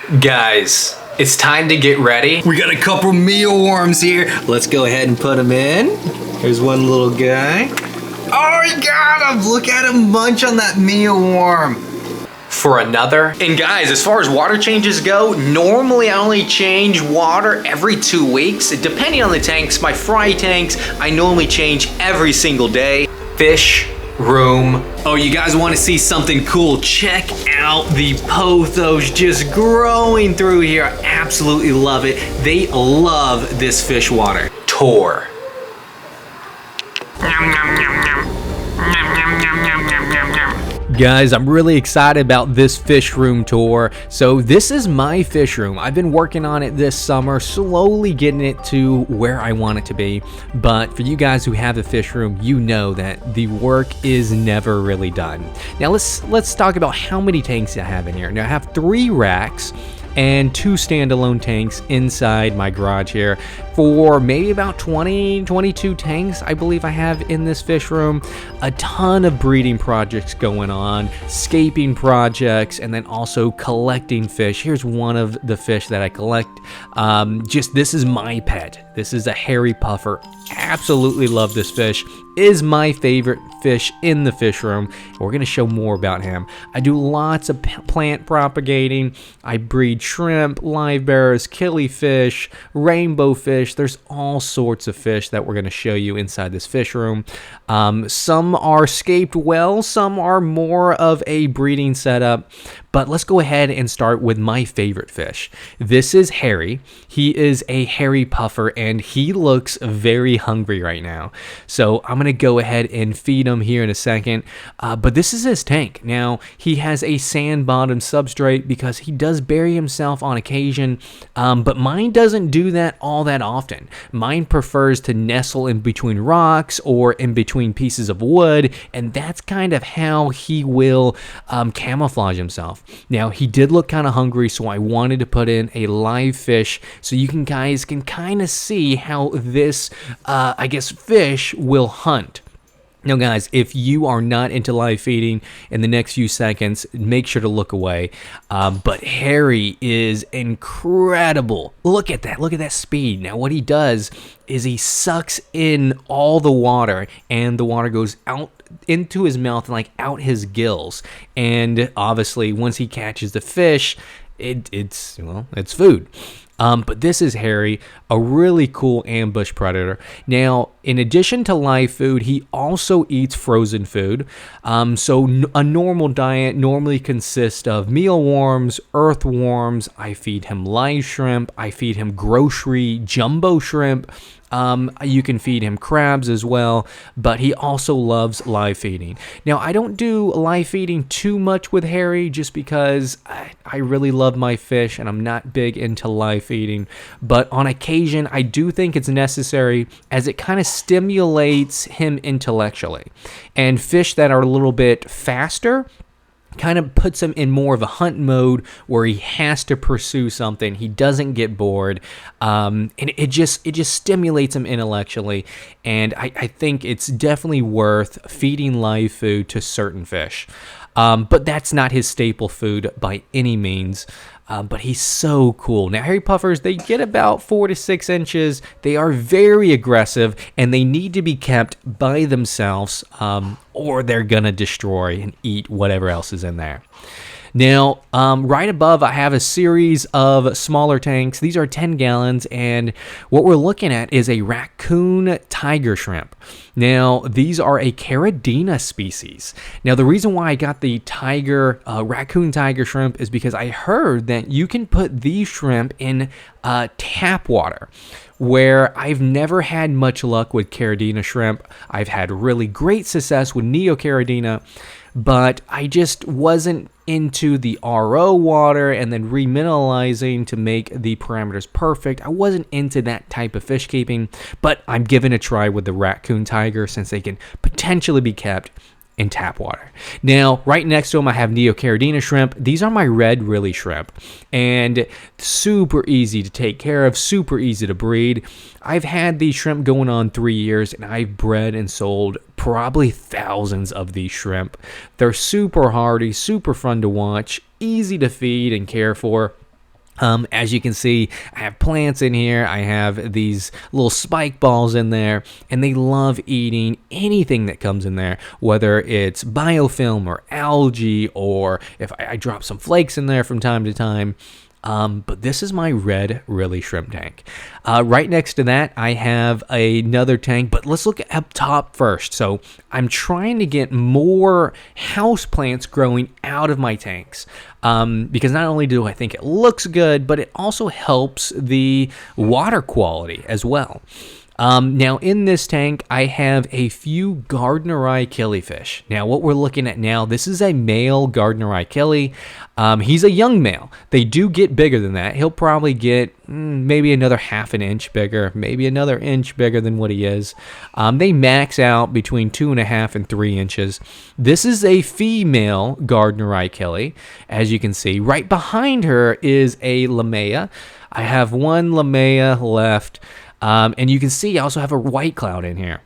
Guys, it's time to get ready. We got a couple mealworms here. Let's go ahead and put them in. Here's one little guy. Oh, he got him! Look at him munch on that mealworm. For another. And guys, as far as water changes go, normally I only change water every 2 weeks. Depending on the tanks, my fry tanks, I normally change every single day. Fish room. Oh, you guys want to see something cool? Check out the pothos just growing through here. I absolutely love it. They love this fish water. Tour. Guys, I'm really excited about this fish room tour. So this is my fish room. I've been working on it this summer, slowly getting it to where I want it to be. But for you guys who have a fish room, you know that the work is never really done. Now let's talk about how many tanks I have in here. Now I have 3 racks and 2 standalone tanks inside my garage here for maybe about 22 tanks I believe I have in this fish room. A ton of breeding projects going on, scaping projects, and then also collecting fish. Here's one of the fish that I collect. This is my pet. This is a hairy puffer. Absolutely love this fish. Is my favorite fish in the fish room. We're going to show more about him. I do lots of plant propagating. I breed shrimp, live bears, killifish, rainbow fish. There's all sorts of fish that we're going to show you inside this fish room. Some are scaped well, some are more of a breeding setup. But let's go ahead and start with my favorite fish. This is Harry. He is a hairy puffer and he looks very hungry right now. So I'm going to go ahead and feed him here in a second. But this is his tank. Now, he has a sand bottom substrate because he does bury himself on occasion. But mine doesn't do that all that often. Mine prefers to nestle in between rocks or in between pieces of wood. And that's kind of how he will camouflage himself. Now, he did look kind of hungry, so I wanted to put in a live fish so you guys can kind of see how this, fish will hunt. Now, guys, if you are not into live feeding in the next few seconds, make sure to look away. But Harry is incredible. Look at that. Look at that speed. Now, what he does is he sucks in all the water, and the water goes out into his mouth and like out his gills. And obviously, once he catches the fish, it's food. But this is Harry, a really cool ambush predator. Now, in addition to live food, he also eats frozen food. So a normal diet normally consists of mealworms, earthworms. I feed him live shrimp. I feed him grocery jumbo shrimp. You can feed him crabs as well, but he also loves live feeding. Now, I don't do live feeding too much with Harry just because I really love my fish and I'm not big into live feeding. But on occasion, I do think it's necessary as it kind of stimulates him intellectually. And fish that are a little bit faster kind of puts him in more of a hunt mode where he has to pursue something. He doesn't get bored, and it just stimulates him intellectually. And I think it's definitely worth feeding live food to certain fish. But that's not his staple food by any means. But he's so cool. Now, hairy puffers, they get about 4 to 6 inches. They are very aggressive, and they need to be kept by themselves, or they're going to destroy and eat whatever else is in there. Now, right above, I have a series of smaller tanks. These are 10 gallons, and what we're looking at is a raccoon tiger shrimp. Now, these are a Caridina species. Now, the reason why I got the raccoon tiger shrimp is because I heard that you can put these shrimp in tap water, where I've never had much luck with Caridina shrimp. I've had really great success with Neocaridina, but I just wasn't into the RO water and then remineralizing to make the parameters perfect. I wasn't into that type of fish keeping, but I'm giving a try with the raccoon tiger since they can potentially be kept in tap water. Now, right next to them, I have Neocaridina shrimp. These are my red Rilly shrimp, and super easy to take care of, super easy to breed. I've had these shrimp going on 3 years, and I've bred and sold probably thousands of these shrimp. They're super hardy, super fun to watch, easy to feed and care for. As you can see, I have plants in here. I have these little spike balls in there, and they love eating anything that comes in there, whether it's biofilm or algae, or if I drop some flakes in there from time to time. But this is my red Rilly shrimp tank. Right next to that, I have another tank, but let's look up top first. So I'm trying to get more house plants growing out of my tanks, because not only do I think it looks good, but it also helps the water quality as well. Now in this tank, I have a few Gardneri killifish. Now what we're looking at now, this is a male Gardneri killie. He's a young male. They do get bigger than that. He'll probably get maybe another half an inch bigger, maybe another inch bigger than what he is. They max out between 2.5 and 3 inches. This is a female Gardneri killie. As you can see, right behind her is a Lamea. I have one Lamea left. And you can see I also have a white cloud in here.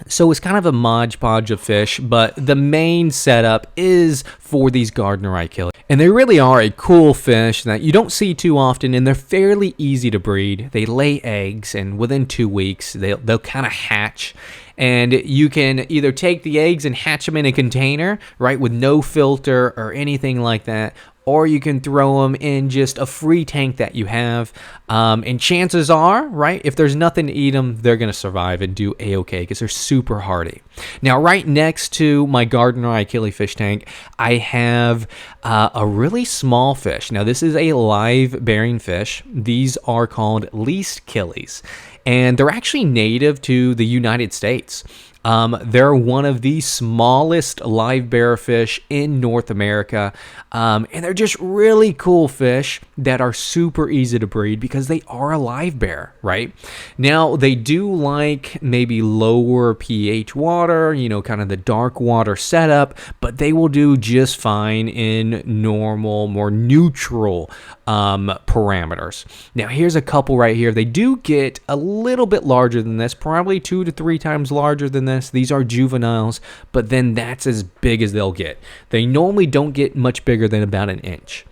So it's kind of a modge podge of fish, but the main setup is for these Gardneri killies. And they really are a cool fish that you don't see too often, and they're fairly easy to breed. They lay eggs, and within 2 weeks, they'll kind of hatch. And you can either take the eggs and hatch them in a container, right, with no filter or anything like that, or you can throw them in just a free tank that you have. And chances are, right, if there's nothing to eat them, they're going to survive and do a-okay because they're super hardy. Now, right next to my Gardneri killifish tank, I have a really small fish. Now, this is a live-bearing fish. These are called least killies, and they're actually native to the United States. They're one of the smallest live bear fish in North America, and they're just really cool fish that are super easy to breed because they are a live bear, right? Now, they do like maybe lower pH water, you know, kind of the dark water setup, but they will do just fine in normal, more neutral parameters. Now, here's a couple right here. They do get a little bit larger than this, probably 2 to 3 times larger than this. These are juveniles, but then that's as big as they'll get. They normally don't get much bigger than about an inch.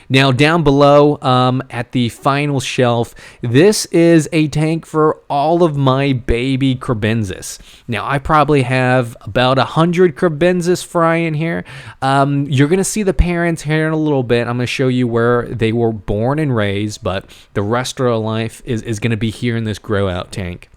Now, down below at the final shelf, this is a tank for all of my baby Crebensis. Now, I probably have about 100 Crebensis fry in here. You're going to see the parents here in a little bit. I'm going to show you where they were born and raised, but the rest of their life is going to be here in this grow out tank.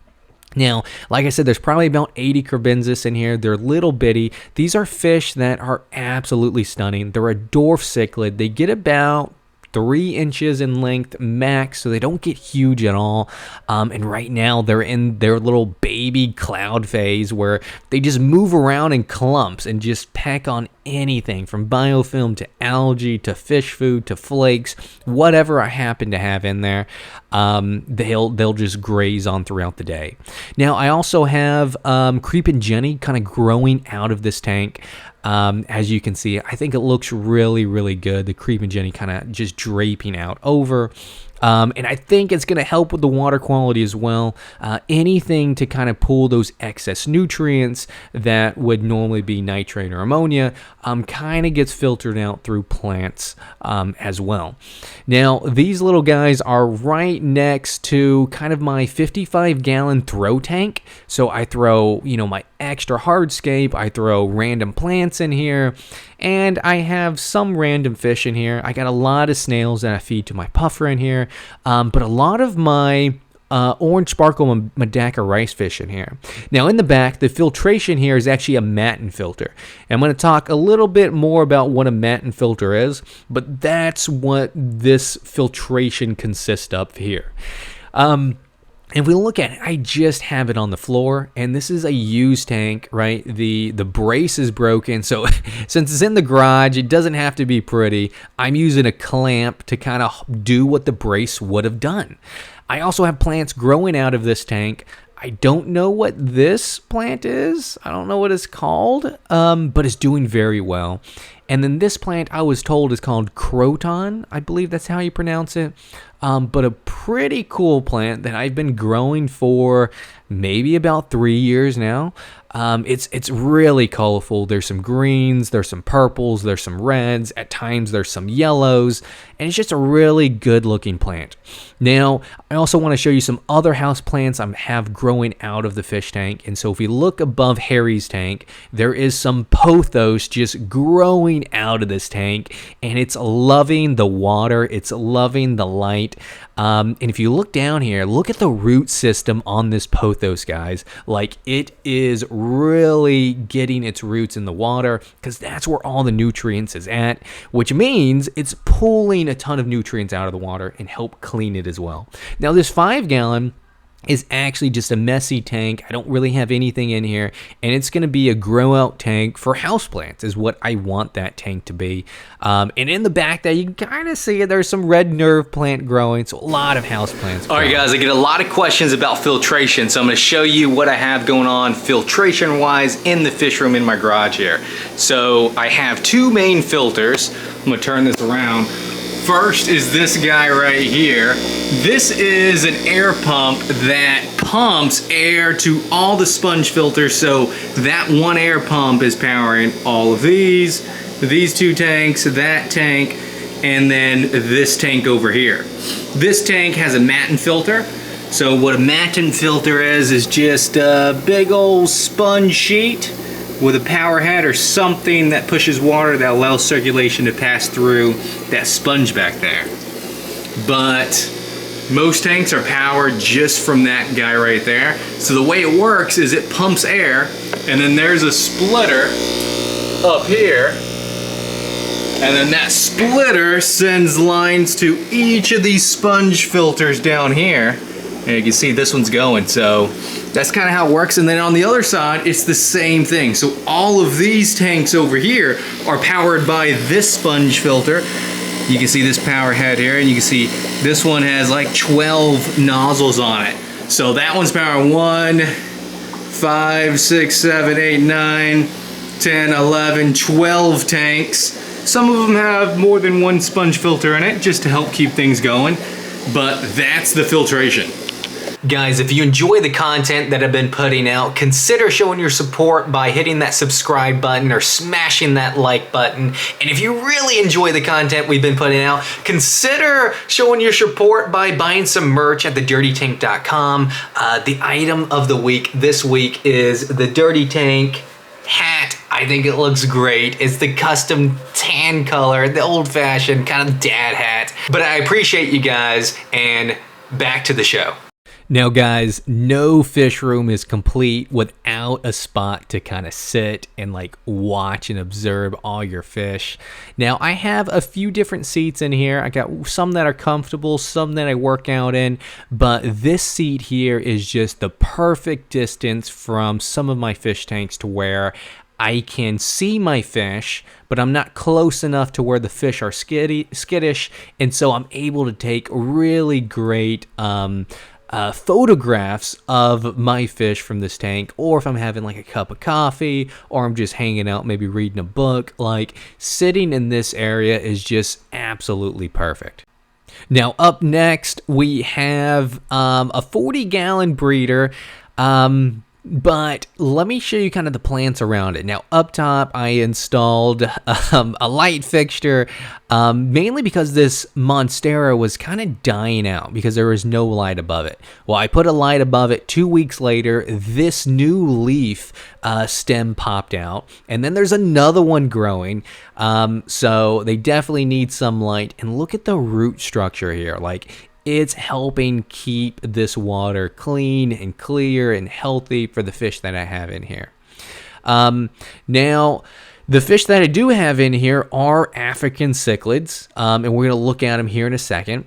Now, like I said, there's probably about 80 Crebensis in here. They're little bitty. These are fish that are absolutely stunning. They're a dwarf cichlid. They get about 3 inches in length max, so they don't get huge at all. And right now they're in their little baby cloud phase where they just move around in clumps and just peck on anything from biofilm to algae to fish food to flakes, whatever I happen to have in there. They'll just graze on throughout the day. Now, I also have Creepin' Jenny kind of growing out of this tank. As you can see, I think it looks really, really good. The Creepin' Jenny kind of just draping out over. And I think it's going to help with the water quality as well. Anything to kind of pull those excess nutrients that would normally be nitrate or ammonia kind of gets filtered out through plants as well. Now, these little guys are right next to kind of my 55-gallon throw tank. So I throw, you know, my extra hardscape. I throw random plants in here. And I have some random fish in here. I got a lot of snails that I feed to my puffer in here. But a lot of my orange sparkle Medaka rice fish in here. Now, in the back, the filtration here is actually a matin filter. And I'm going to talk a little bit more about what a matin filter is, but that's what this filtration consists of here. If we look at it, I just have it on the floor, and this is a used tank, right? The brace is broken, so since it's in the garage, it doesn't have to be pretty. I'm using a clamp to kind of do what the brace would have done. I also have plants growing out of this tank. I don't know what this plant is. I don't know what it's called, but it's doing very well. And then this plant I was told is called Croton. I believe that's how you pronounce it. But a pretty cool plant that I've been growing for maybe about 3 years now. It's really colorful. There's some greens, there's some purples, there's some reds, at times there's some yellows, and it's just a really good looking plant. Now, I also want to show you some other house plants I have growing out of the fish tank. And so if we look above Harry's tank, there is some pothos just growing out of this tank, and it's loving the water, it's loving the light. And if you look down here, look at the root system on this pothos, guys. Like, it is really getting its roots in the water, because that's where all the nutrients is at, which means it's pulling a ton of nutrients out of the water and help clean it as well. Now, this 5-gallon is actually just a messy tank. I don't really have anything in here, and it's going to be a grow out tank for houseplants is what I want that tank to be. And in the back there, you can kind of see there's some red nerve plant growing, so a lot of houseplants. All right, guys, I get a lot of questions about filtration, so I'm going to show you what I have going on filtration wise in the fish room in my garage here. So I have 2 main filters. I'm going to turn this around. First is this guy right here. This is an air pump that pumps air to all the sponge filters, so that one air pump is powering all of these 2 tanks, that tank, and then this tank over here. This tank has a matin filter. So what a matin filter is just a big old sponge sheet with a power head or something that pushes water that allows circulation to pass through that sponge back there. But most tanks are powered just from that guy right there. So the way it works is it pumps air, and then there's a splitter up here, and then that splitter sends lines to each of these sponge filters down here. And you can see this one's going, so that's kind of how it works. And then on the other side, it's the same thing. So all of these tanks over here are powered by this sponge filter. You can see this power head here, and you can see this one has like 12 nozzles on it. So that one's powering 1, 5, 6, 7, 8, 9, 10, 11, 12 tanks. Some of them have more than one sponge filter in it just to help keep things going, but that's the filtration. Guys, if you enjoy the content that I've been putting out, consider showing your support by hitting that subscribe button or smashing that like button. And if you really enjoy the content we've been putting out, consider showing your support by buying some merch at thedirtytank.com. The item of the week this week is the Dirty Tank hat. I think it looks great. It's the custom tan color, the old-fashioned kind of dad hat. But I appreciate you guys, and back to the show. Now, guys, no fish room is complete without a spot to kind of sit and like watch and observe all your fish. Now, I have a few different seats in here. I got some that are comfortable, some that I work out in, but this seat here is just the perfect distance from some of my fish tanks to where I can see my fish, but I'm not close enough to where the fish are skittish, and so I'm able to take really great photographs of my fish from this tank, or if I'm having like a cup of coffee, or I'm just hanging out, maybe reading a book. Like, sitting in this area is just absolutely perfect. Now, up next, we have a 40-gallon breeder. But let me show you kind of the plants around it. Now, up top, I installed a light fixture, mainly because this Monstera was kind of dying out because there was no light above it. Well, I put a light above it. 2 weeks later, this new leaf stem popped out, and then there's another one growing. So they definitely need some light. And look at the root structure here. Like, it's helping keep this water clean and clear and healthy for the fish that I have in here. Now, the fish that I do have in here are African cichlids, and we're going to look at them here in a second.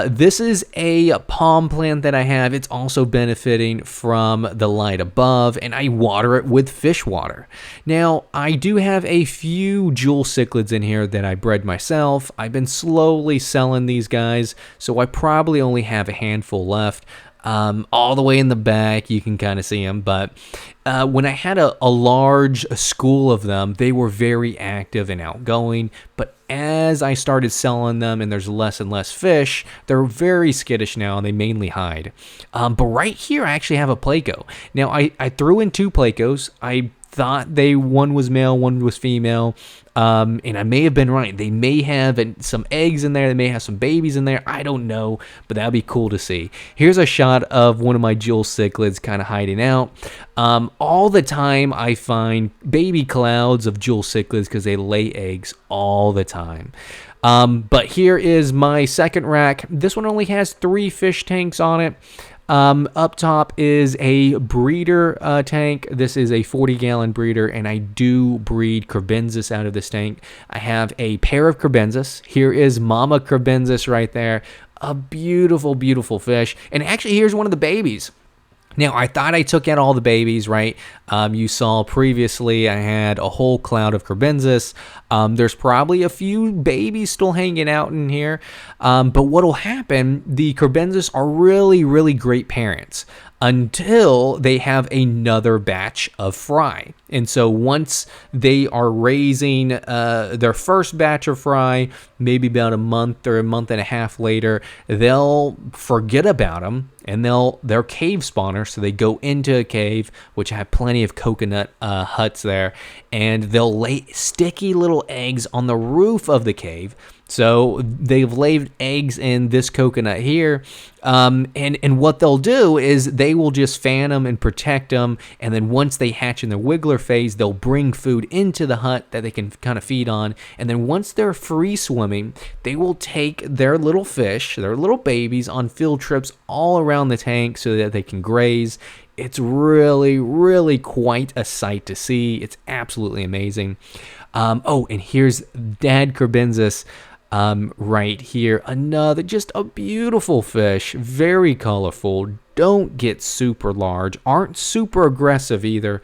This is a palm plant that I have. It's also benefiting from the light above, and I water it with fish water. Now, I do have a few jewel cichlids in here that I bred myself. I've been slowly selling these guys, so I probably only have a handful left. All the way in the back, you can kind of see them, but when I had a large school of them, they were very active and outgoing, but as I started selling them and there's less and less fish, they're very skittish now and they mainly hide. But right here, I actually have a Placo. Now, I threw in 2 Placos. I thought one was male, one was female, and I may have been right. They may have some eggs in there. They may have some babies in there. I don't know, but that'd be cool to see. Here's a shot of one of my jewel cichlids kind of hiding out. All the time I find baby clouds of jewel cichlids because they lay eggs all the time. But here is my second rack. This one only has 3 fish tanks on it. Up top is a breeder tank. This is a 40-gallon breeder, and I do breed Crebensis out of this tank. I have a pair of Crebensis. Here is Mama Crebensis right there. A beautiful, beautiful fish. And actually, here's one of the babies. Now, I thought I took out all the babies, right? You saw previously I had a whole cloud of Crebensis. There's probably a few babies still hanging out in here. But what will happen, the Crebensis are really, really great parents until they have another batch of fry. And so once they are raising their first batch of fry, maybe about a month or a month and a half later, they'll forget about them and they're cave spawners. So they go into a cave, which have plenty of coconut huts there, and they'll lay sticky little eggs on the roof of the cave. So they've laid eggs in this coconut here, and what they'll do is they will just fan them and protect them, and then once they hatch in their wiggler phase, they'll bring food into the hut that they can kind of feed on, and then once they're free swimming, they will take their little fish, their little babies, on field trips all around the tank so that they can graze. It's really, really quite a sight to see. It's absolutely amazing. Oh, and here's Dad Crebensis. Right here, another, just a beautiful fish, very colorful, don't get super large, aren't super aggressive either,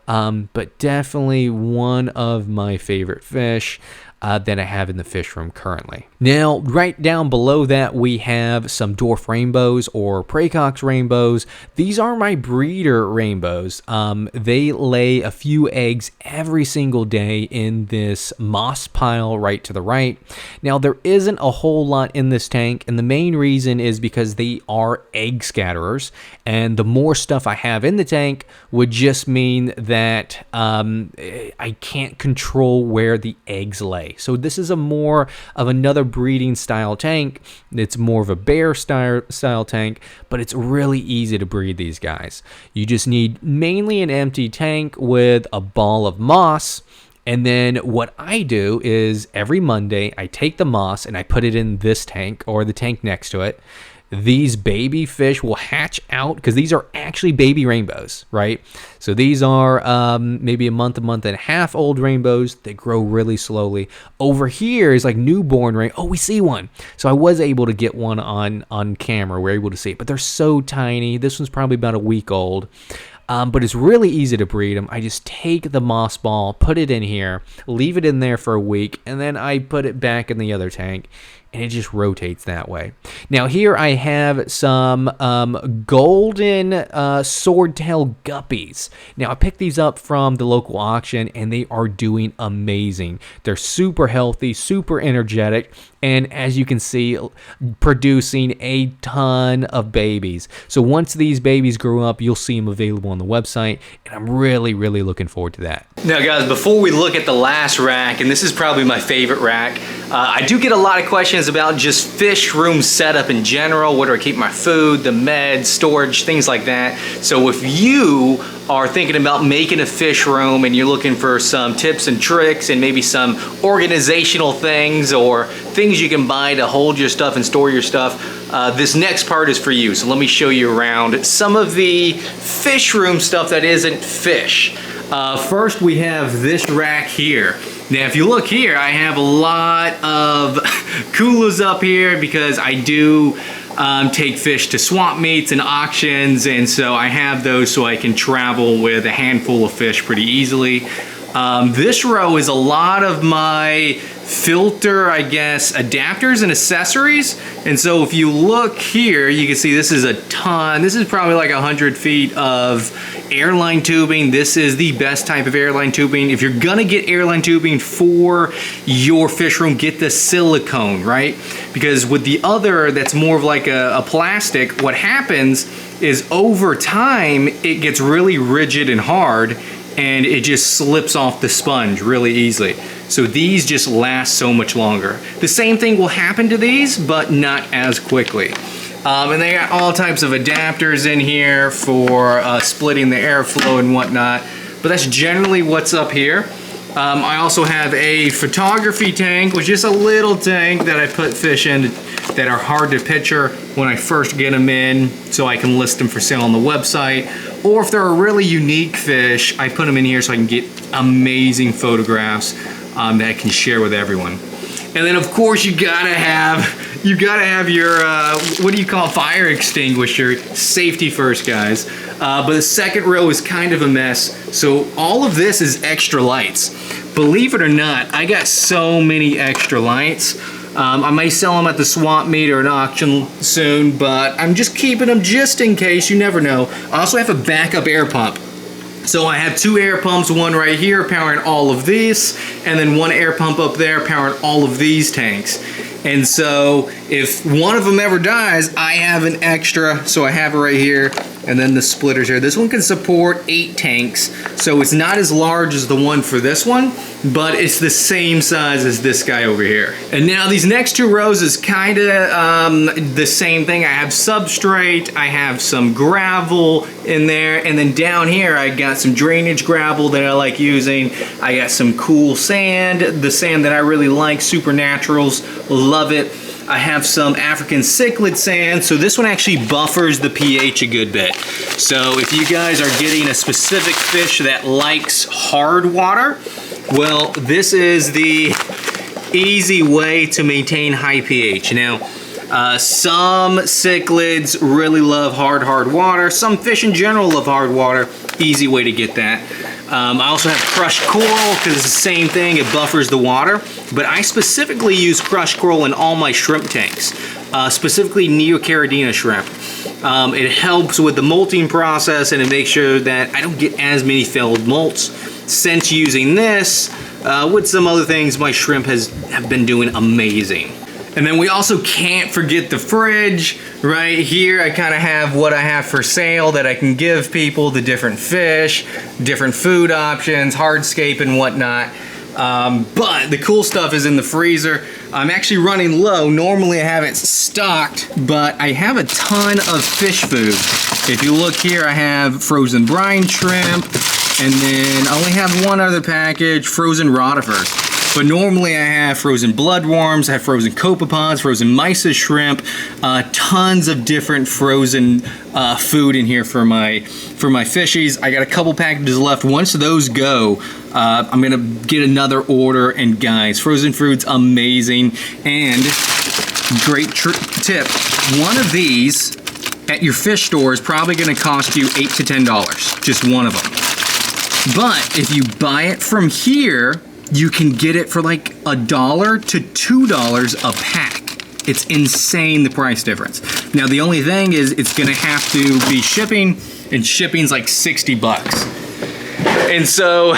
but definitely one of my favorite fish that I have in the fish room currently. Now, right down below that, we have some dwarf rainbows or praecox rainbows. These are my breeder rainbows. They lay a few eggs every single day in this moss pile right to the right. Now, there isn't a whole lot in this tank, and the main reason is because they are egg scatterers, and the more stuff I have in the tank would just mean that I can't control where the eggs lay. So this is a more of another breeding style tank. It's more of a bear style tank, but it's really easy to breed these guys. You just need mainly an empty tank with a ball of moss. And then what I do is every Monday, I take the moss and I put it in this tank or the tank next to it. These baby fish will hatch out because these are actually baby rainbows, right? So these are maybe a month and a half old rainbows. They grow really slowly. Over here is like newborn rain. Oh, we see one. So I was able to get one on camera. We're able to see it, but they're so tiny. This one's probably about a week old. But it's really easy to breed them. I just take the moss ball, put it in here, leave it in there for a week, and then I put it back in the other tank, and it just rotates that way. Now here I have some golden swordtail guppies. Now I picked these up from the local auction, and they are doing amazing. They're super healthy, super energetic, and as you can see, producing a ton of babies. So once these babies grow up, you'll see them available on the website, and I'm really, really looking forward to that. Now guys, before we look at the last rack, and this is probably my favorite rack, I do get a lot of questions about just fish room setup in general. Where do I keep my food, the meds, storage, things like that. So if you are thinking about making a fish room and you're looking for some tips and tricks and maybe some organizational things or things you can buy to hold your stuff and store your stuff, this next part is for you. So let me show you around some of the fish room stuff that isn't fish. First we have this rack here. Now if you look here, I have a lot of coolers up here because I do take fish to swamp meets and auctions, and so I have those so I can travel with a handful of fish pretty easily. This row is a lot of my filter, I guess, adapters and accessories. And so if you look here, you can see this is a ton. This is probably like 100 feet of airline tubing. This is the best type of airline tubing. If you're gonna get airline tubing for your fish room, get the silicone, right? Because with the other, that's more of like a plastic, what happens is over time, it gets really rigid and hard, and it just slips off the sponge really easily. So these just last so much longer. The same thing will happen to these, but not as quickly. And they got all types of adapters in here for splitting the airflow and whatnot. But that's generally what's up here. I also have a photography tank, which is a little tank that I put fish in that are hard to picture when I first get them in, so I can list them for sale on the website. Or if they're a really unique fish, I put them in here so I can get amazing photographs that I can share with everyone. And then of course you gotta have your what do you call, fire extinguisher. Safety first, guys. But the second row is kind of a mess. So all of this is extra lights. Believe it or not, I got so many extra lights. I may sell them at the swap meet or an auction soon, but I'm just keeping them just in case. You never know. I also have a backup air pump. So I have 2 air pumps, one right here powering all of these, and then 1 air pump up there powering all of these tanks. And so if one of them ever dies, I have an extra, so I have it right here, and then the splitters here. This one can support 8 tanks, so it's not as large as the one for this one, but it's the same size as this guy over here. And now these next 2 rows is kind of the same thing. I have substrate, I have some gravel in there, and then down here I got some drainage gravel that I like using. I got some cool sand, the sand that I really like, Supernaturals, love it. I have some African cichlid sand, so this one actually buffers the pH a good bit. So if you guys are getting a specific fish that likes hard water, well, this is the easy way to maintain high pH. Now, some cichlids really love hard water. Some fish in general love hard water. Easy way to get that. I also have crushed coral because it's the same thing, it buffers the water. But I specifically use crushed coral in all my shrimp tanks, specifically Neocaridina shrimp. It helps with the molting process and it makes sure that I don't get as many failed molts. Since using this, with some other things, my shrimp have been doing amazing. And then we also can't forget the fridge. Right here, I kind of have what I have for sale that I can give people, the different fish, different food options, hardscape and whatnot. But the cool stuff is in the freezer. I'm actually running low. Normally I have it stocked, but I have a ton of fish food. If you look here, I have frozen brine shrimp, and then I only have one other package, frozen rotifers. But normally I have frozen bloodworms, I have frozen copepods, frozen mysis shrimp, tons of different frozen food in here for my fishies. I got a couple packages left. Once those go, I'm gonna get another order. And guys, frozen food's amazing. And great tip, one of these at your fish store is probably gonna cost you $8 to $10, just one of them. But if you buy it from here, you can get it for like $1 to $2 a pack. It's insane, the price difference. Now the only thing is it's gonna have to be shipping, and shipping's like 60 bucks. And so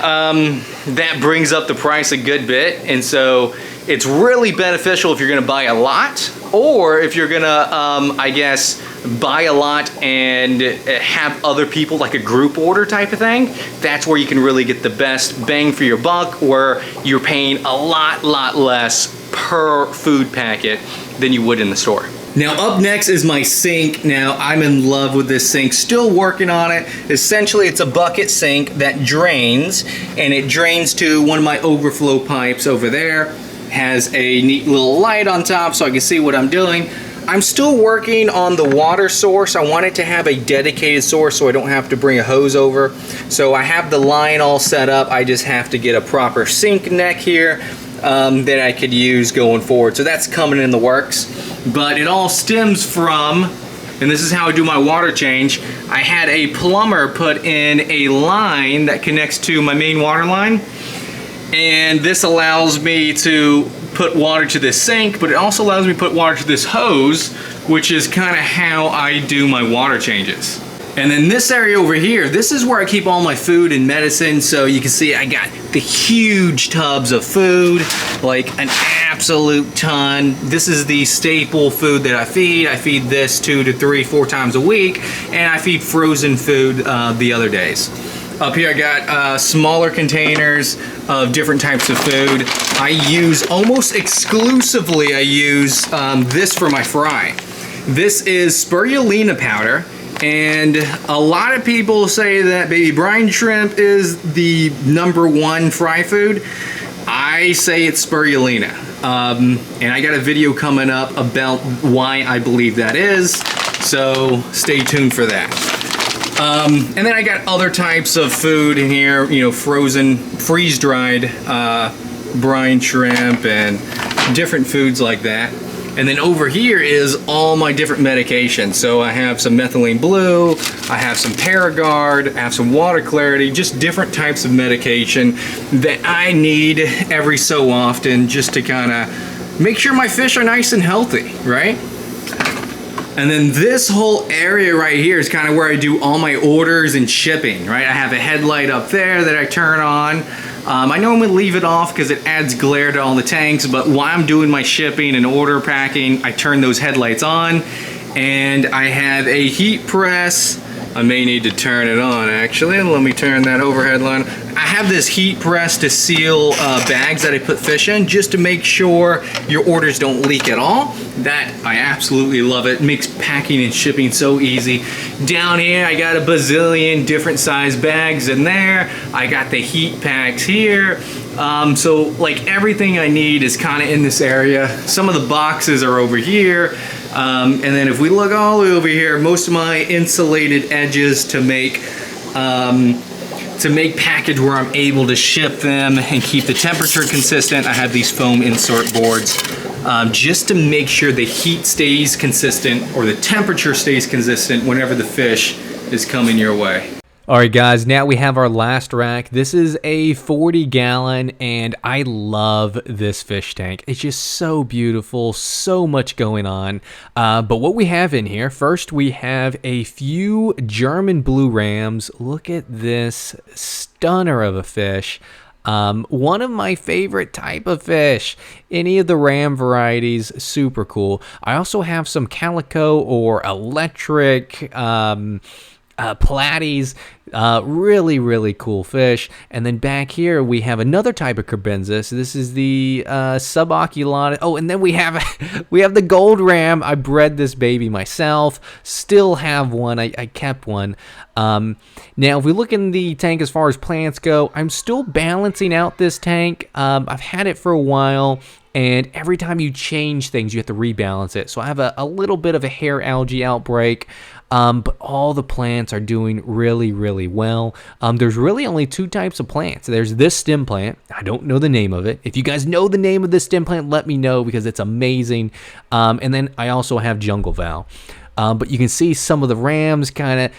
that brings up the price a good bit. And so it's really beneficial if you're gonna buy a lot, or if you're gonna, I guess, buy a lot and have other people, like a group order type of thing. That's where you can really get the best bang for your buck, where you're paying a lot less per food packet than you would in the store. Now up next is my sink. Now I'm in love with this sink, still working on it. Essentially it's a bucket sink that drains, and it drains to one of my overflow pipes over there. Has a neat little light on top so I can see what I'm doing. I'm still working on the water source. I want it to have a dedicated source so I don't have to bring a hose over. So I have the line all set up. I just have to get a proper sink neck here that I could use going forward. So that's coming in the works. But it all stems from and this is how I do my water change. I had a plumber put in a line that connects to my main water line, and this allows me to put water to this sink, but it also allows me to put water to this hose, which is kind of how I do my water changes. And then this area over here, this is where I keep all my food and medicine. So you can see I got the huge tubs of food, like an absolute ton. This is the staple food that I feed. I feed this 2 to 3, 4 times a week, and I feed frozen food the other days. Up here I got smaller containers of different types of food. I use almost exclusively, I use this for my fry. This is spirulina powder. And a lot of people say that baby brine shrimp is the #1 fry food. I say it's spirulina. And I got a video coming up about why I believe that is. So stay tuned for that. And then I got other types of food in here, you know, frozen, freeze-dried brine shrimp and different foods like that. And then over here is all my different medications. So I have some methylene blue, I have some Paragard, I have some water clarity, just different types of medication that I need every so often just to kind of make sure my fish are nice and healthy, right? And then this whole area right here is kind of where I do all my orders and shipping, right? I have a headlight up there that I turn on. I normally leave it off because it adds glare to all the tanks, but while I'm doing my shipping and order packing, I turn those headlights on. And I have a heat press. I may need to turn it on actually. Let me turn that overhead line. I have this heat press to seal bags that I put fish in just to make sure your orders don't leak at all. That, I absolutely love it. It makes packing and shipping so easy. Down here, I got a bazillion different size bags in there. I got the heat packs here. So like everything I need is kind of in this area. Some of the boxes are over here. And then if we look all the way over here, most of my insulated edges to make package where I'm able to ship them and keep the temperature consistent. I have these foam insert boards just to make sure the heat stays consistent or the temperature stays consistent whenever the fish is coming your way. All right, guys, now we have our last rack. This is a 40-gallon, and I love this fish tank. It's just so beautiful, so much going on. But what we have in here, first we have a few German blue rams. Look at this stunner of a fish. One of my favorite type of fish. Any of the ram varieties, super cool. I also have some calico or electric platies, really, really cool fish. And then back here we have another type of Carbensis. This is the suboculata. Oh, and then we have the gold ram. I bred this baby myself. Still have one. I kept one. Now, if we look in the tank as far as plants go, I'm still balancing out this tank. I've had it for a while. And every time you change things, you have to rebalance it. So I have a little bit of a hair algae outbreak, but all the plants are doing really, really well. There's really only 2 types of plants. There's this stem plant. I don't know the name of it. If you guys know the name of this stem plant, let me know because it's amazing. And then I also have jungle val. But you can see some of the rams kind of,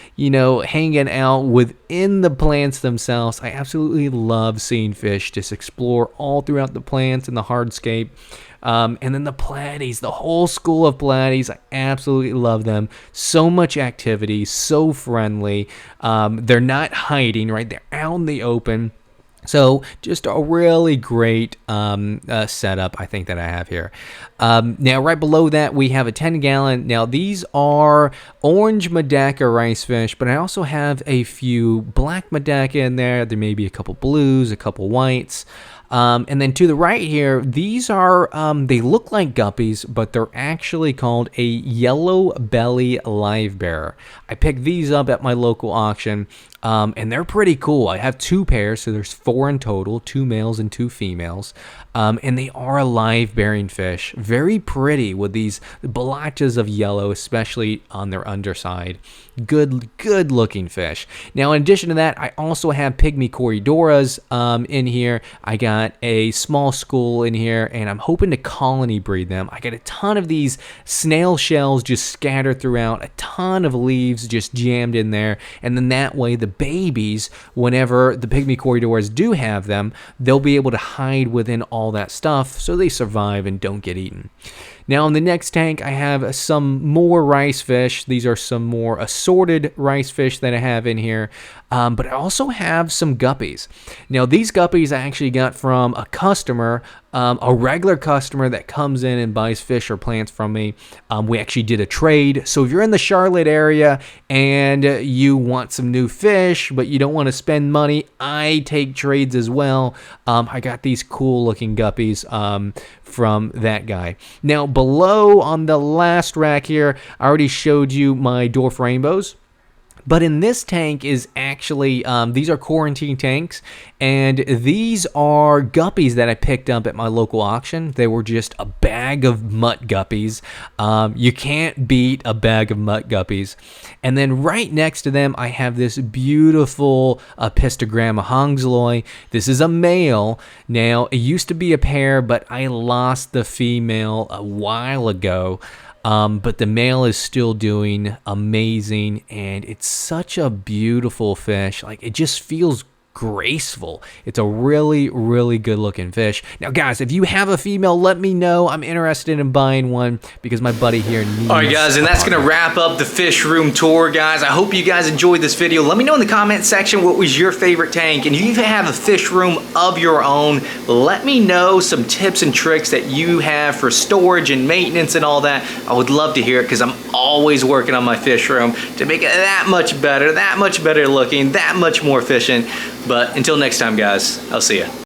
hanging out within the plants themselves. I absolutely love seeing fish just explore all throughout the plants and the hardscape. And then the platies, the whole school of platies, I absolutely love them. So much activity, so friendly. They're not hiding, right? They're out in the open. So just a really great setup, I think, that I have here. Now, right below that, we have a 10-gallon. Now, these are orange Medaka rice fish, but I also have a few black Medaka in there. There may be a couple blues, a couple whites. And then to the right here, these are, they look like guppies, but they're actually called a yellow belly live bearer. I picked these up at my local auction, and they're pretty cool. I have 2 pairs, so there's 4 in total, 2 males and 2 females. And they are a live bearing fish. Very pretty with these blotches of yellow, especially on their underside. Good looking fish. Now, in addition to that, I also have pygmy Corydoras in here. I got got a small school in here, and I'm hoping to colony breed them. I got a ton of these snail shells just scattered throughout, a ton of leaves just jammed in there, and then that way the babies, whenever the pygmy corridors do have them, they'll be able to hide within all that stuff so they survive and don't get eaten. Now in the next tank, I have some more rice fish. These are some more assorted rice fish that I have in here, but I also have some guppies. Now these guppies I actually got from a customer, a regular customer that comes in and buys fish or plants from me. We actually did a trade. So if you're in the Charlotte area and you want some new fish, but you don't want to spend money, I take trades as well. I got these cool looking guppies from that guy. Now below on the last rack here, I already showed you my dwarf rainbows. But in this tank is actually, these are quarantine tanks, and these are guppies that I picked up at my local auction. They were just a bag of mutt guppies. You can't beat a bag of mutt guppies. And then right next to them, I have this beautiful Pistogramma hongsloi. This is a male. Now, it used to be a pair, but I lost the female a while ago. But the male is still doing amazing, and it's such a beautiful fish. Like, it just feels graceful. It's a really, really good looking fish. Now guys, if you have a female, let me know. I'm interested in buying one because my buddy here needs. All right guys, and that's gonna wrap up the fish room tour, guys. I hope you guys enjoyed this video. Let me know in the comment section what was your favorite tank, and if you have a fish room of your own, let me know some tips and tricks that you have for storage and maintenance and all that. I would love to hear it because I'm always working on my fish room to make it that much better looking, that much more efficient. But until next time, guys, I'll see ya.